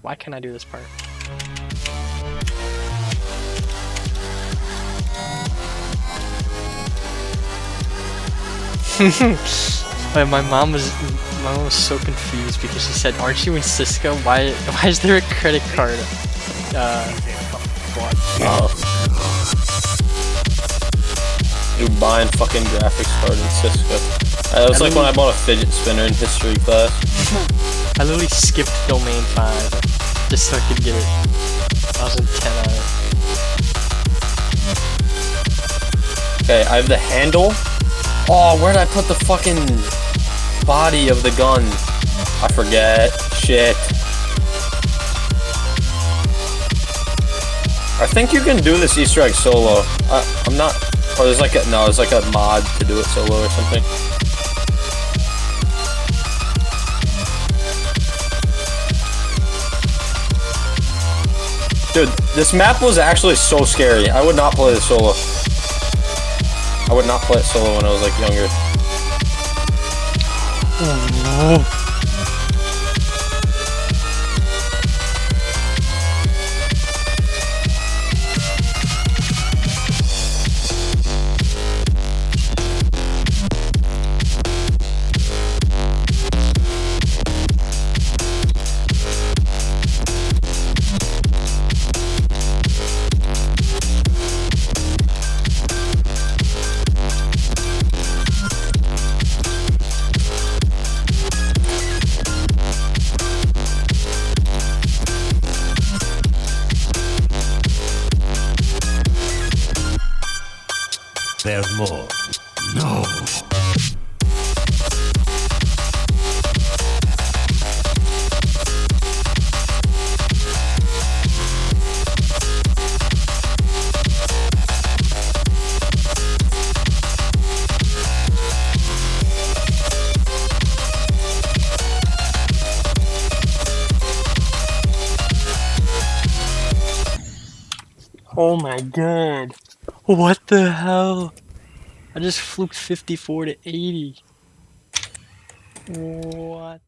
Why can't I do this part? My mom was so confused because she said, "Aren't you in Cisco? Why is there a credit card?" Oh. You buying fucking graphics card in Cisco. That was like when I bought a fidget spinner in history class. I literally skipped domain 5 just so I could get it. I was in 10 on it. Okay, I have the handle. Oh, where did I put the fucking body of the gun? I forget. Shit. I think you can do this Easter egg solo. I'm not. Or there's like a there's like a mod to do it solo or something. Dude, this map was actually so scary. I would not play this solo. I would not play it solo when I was like younger. Oh no. There's more. No. Oh my god. What the hell? I just fluked 54 to 80. What?